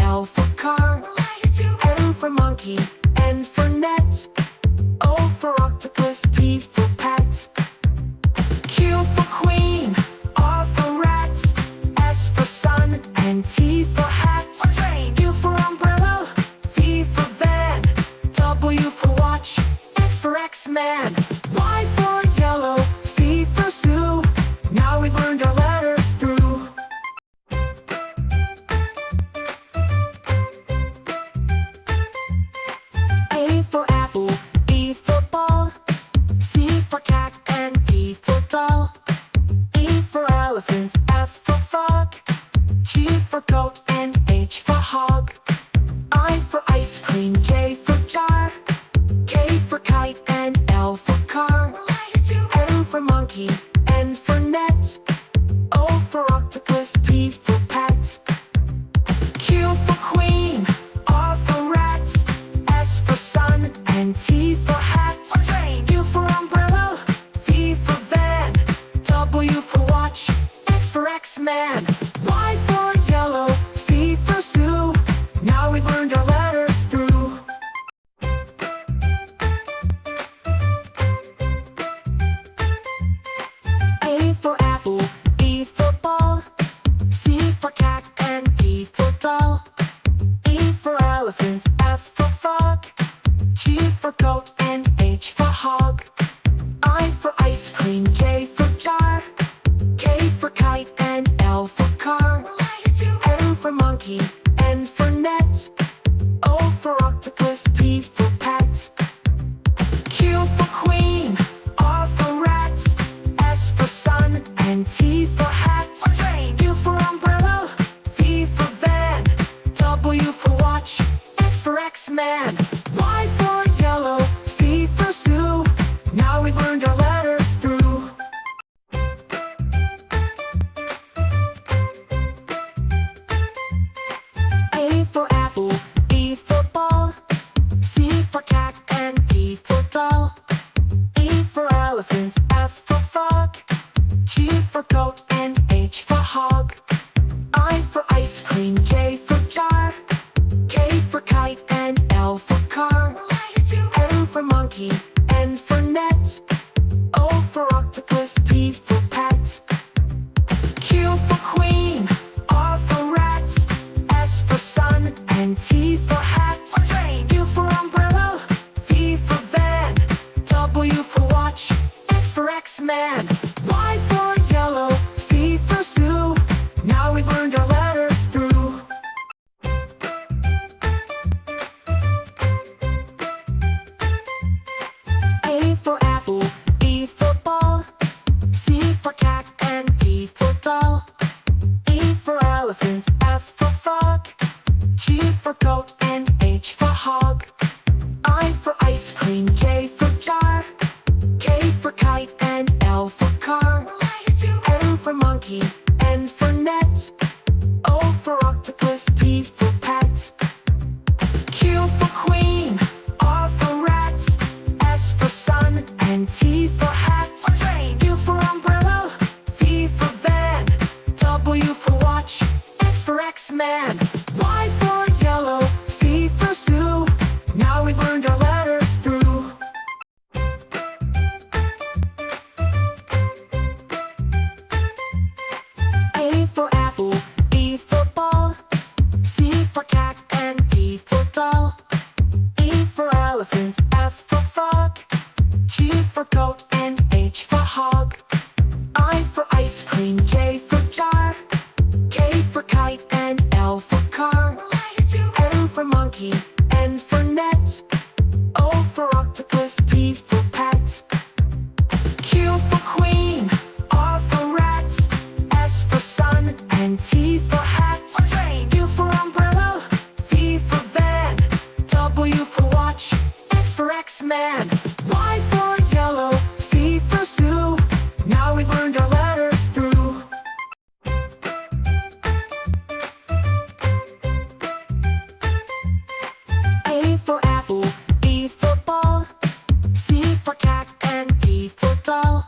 L for car, M for monkey, N for net, O for octopus, P for pet, Q for queen, R for rat, S for sun, and T for hat. U for umbrella, V for van, W for watch, X for X-Man, Y for yellow, Z for zoo. Now we've learned our letters through. A for apple, B for ball, C for cat, and D for doll. E for elephant, F for frog, G for goat, and H for hog. I for ice cream, J for jar, K for kite, and L for car. M for monkey, N for net, O for octopus, P for pet, Q for queen, R for rat, S for sun, and T for hat. U for umbrella, V for van, W for watch, X for X-Man, Y for yellow, Z for zoo. Now we've learned our letters through. A for apple, B for ball, C for cat, and D for doll. E for elephant, F for frog, G for goat, and H for hog. I for ice cream, J for jar, K for kite, and L for car. M for monkey, N for net, O for octopus, P for pet, Q for queen, R for rat, S for sun, and T for hat. U for umbrella, V for van, W for watch, X for X-Man, Y for yellow, Z for zoo. Now we've learned our letters through. A for apple, B for ball, C for cat, and D for doll. E for elephant, F for frog, G for goat, and H for hog. I for ice cream, J for jar, K for kite, and L for car. M for monkey, N for net, O for octopus, P for pet, Q for queen, R for rat, S for sun, and T for hat. U for umbrella, V for van, W for watch, X for X-Man, Y for yellow, Z for zoo. Now we've learned our letters through. A for apple, B for ball, C for cat, and D for doll. E for elephant, F for frog, G for goat, and H for hog. I for ice cream, J for jar, K for kite, and L for car. M for monkey, N for net, O for octopus, P for pet, Q for queen, R for rat, S for sun, and T for hat. U for umbrella, V for van, W for watch, X for X-Man, Y for yellow, Z for zoo. Now we've learned our letters through. A for apple, B for ball, C for cat, and D for doll. E for elephant, F for frog, G for goat, and H for hog. I for ice cream, J for jar, K for kite, and L for car. M for monkey, N for net, O for octopus, P for pet, Q for queen, R for rat, S for sun, and T for hat. U for umbrella, V for van, W for watch, X for X-Man, Y for yellow, Z for zoo. Now we've learned our letters through. A for apple, B for ball, C for cat, and D for doll.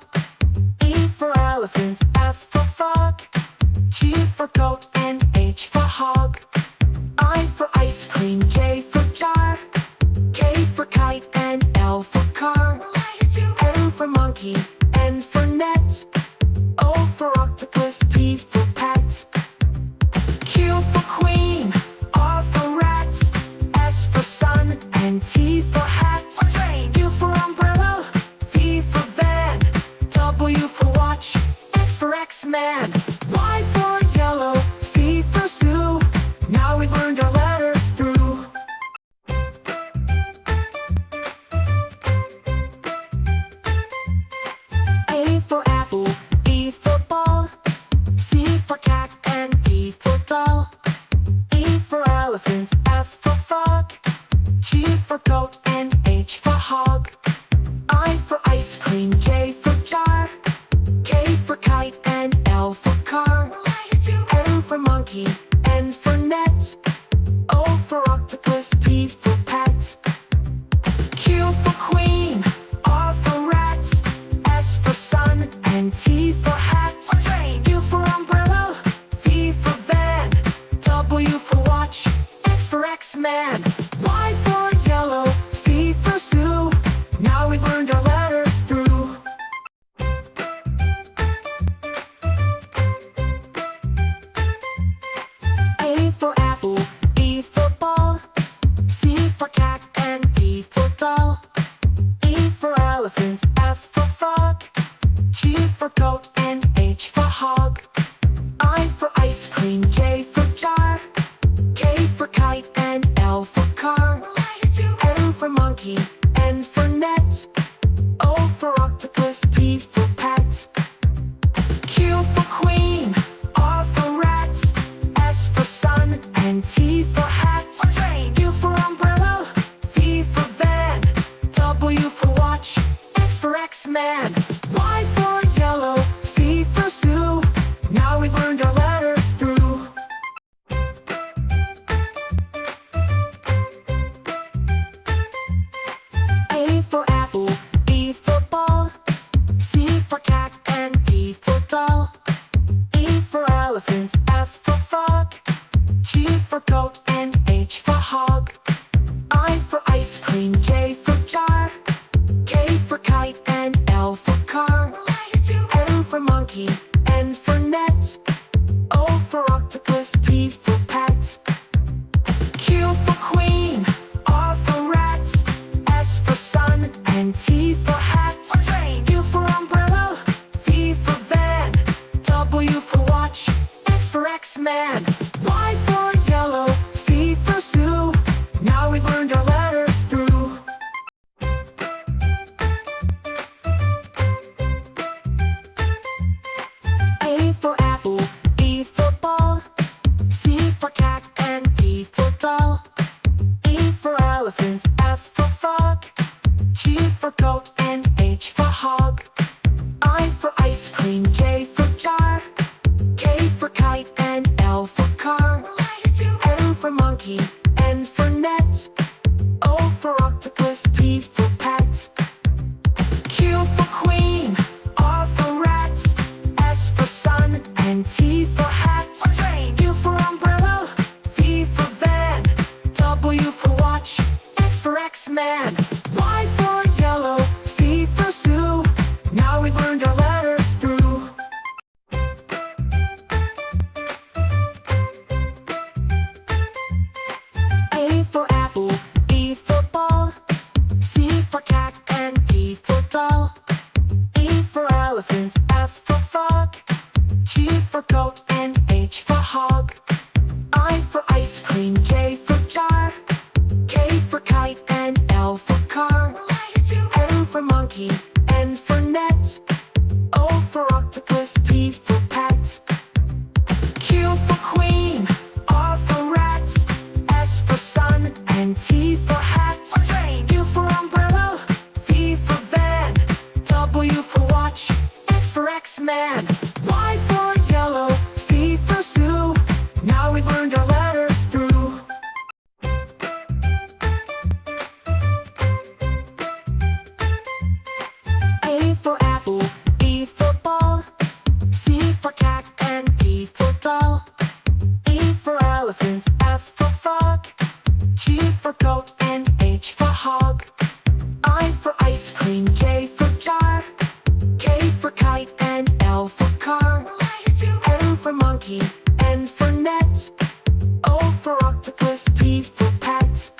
E for elephant, F for frog, G for goat, and H for hog. I and T for hat. Train. U for umbrella, V for van, W for watch, X for X-Man, Y for yellow, Z for zoo. Now we've learned our letters through. A for apple, B for ball, C for cat and D for doll, E for elephant, F for frog, G for goat and H for hog, I for ice cream, J for jar, K for kite and L for car, M for monkey, N for net, O for octopus, P for pet, Q for queen, R for rat, S for sun and T for hat. U for umbrella, V for van, W for watch, X for X-Man, Y for yellow, Z for zoo. Now we've learned our letters through. A for apple, B for ball, C for cat and D for doll, E for elephant, F for frog, G for goat and H for hog, I for ice cream, J for jar, K for kite and L for car, M for monkey, N for net, O for octopus, P for pet, Q for queen, R for rat, S for sun and T for hat. U for umbrella, V for van, W for watch, X for X-Man, Y for yellow, Z for zoo. Now we've learned our letters through. A for apple, B for ball, C for cat and D for doll, E for elephant, F for frog, G for goat and H for hog, I for ice cream, J for jar, K for kite and L for car, M for monkey, N for net, O for octopus, P for pet, Q for queen, R for rat, S for sun and T for hat. U for umbrella, V for van, W for watch, X for X-Man, Y for yellow, Z for zoo. Now we've learned our letters through. A for apple, B for ball, C for cat and D for doll, E for elephant, F for frog, G for goat and H for hog, I for ice cream, J for jar, K for kite and L for car, M for monkey, N for net, O for octopus, P for pet, Q for queen, R for rat, S for sun and T for hat. U for umbrella, V for van, W for watch, X for X-Man, Y for yellow, Z for zoo. Now we've learned our letters through. A for apple, B for ball, C for cat and D for doll, E for elephant, F for frog, G for goat and H for hog, I for ice cream, J for jar, K for kite and L for car, M for monkey, N for net, O for octopus, P for pet, Q for queen, R for rat, S for sun and T for hat. U for umbrella, V for van, W for watch, X for X-Man, Y for yellow, Z for zoo. Now we've learned our letters through. A for apple, B for ball, C for cat and D for doll, E for elephant, F for frog, G for goat and H for hog, I for ice cream, J for jar, K for kite and L for car, M for monkey, N for net, O for octopus, P for pet,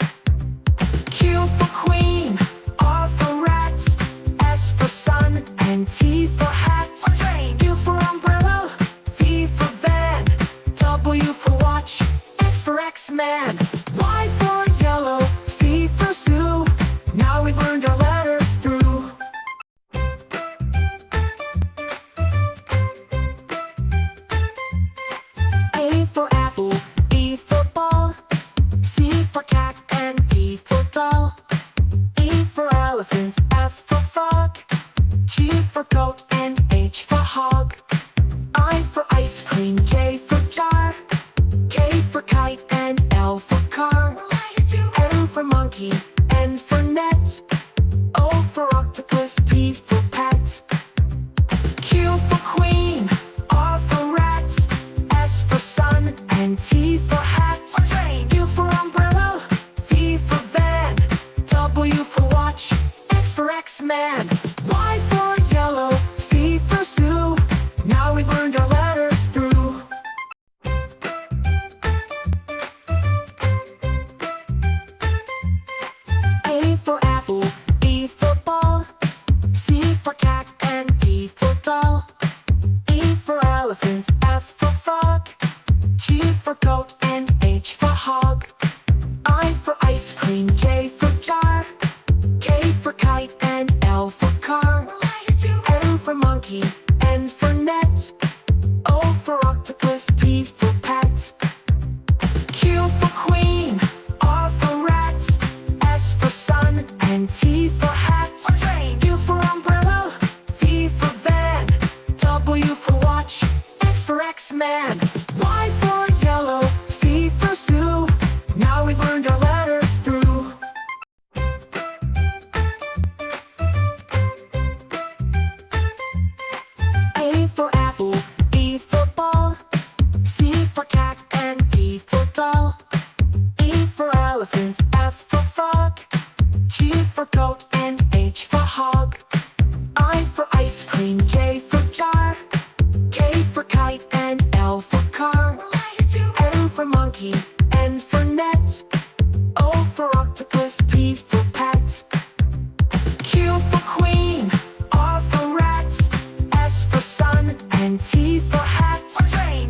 Q monkey, N for net, O for octopus, P for pet, Q for queen, R for rat, S for sun, and T for hat. U for umbrella, V for van, W for watch, X for X-Man, Y for yellow, Z for zoo. Now we've learned our letters through. A for apple, B for ball, C for cat, and D for doll. E for elephant, F for frog, G for goat, and H for hog. I for ice cream, J for jar, K for kite, and L for car. M for monkey, N for net, O for octopus, P for pet, Q for queen, R for rat, S for sun, and T for hat. U for umbrella, V for van, W for watch, X for X-Man, Y for yellow, Z for zoo. Now we've learned our letters through. A for apple, B for ball, C for cat, and D for doll. E for elephant, F for frog, G for goat, and H for hog. I for ice cream, J for jar, K for kite, and L for car. M for monkey, N for net, O for octopus, P for pet, Q for queen, R for rat, S for sun, and T for hat.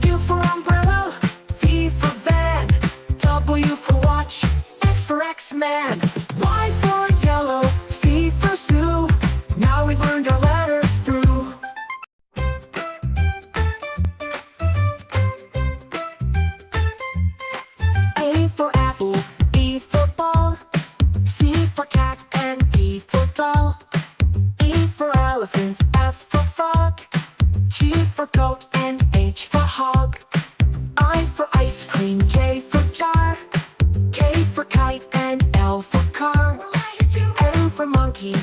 U for umbrella, V for van, W for watch, X for X-Man, Y for yellow, Z for zoo. Now we've learned our letters through. A for apple, B for ball, C for cat, and D for doll. E for elephant, F for frog, G for goat, and H for hog. I for ice cream, J for jar, K for kite, and L for car. M for monkey,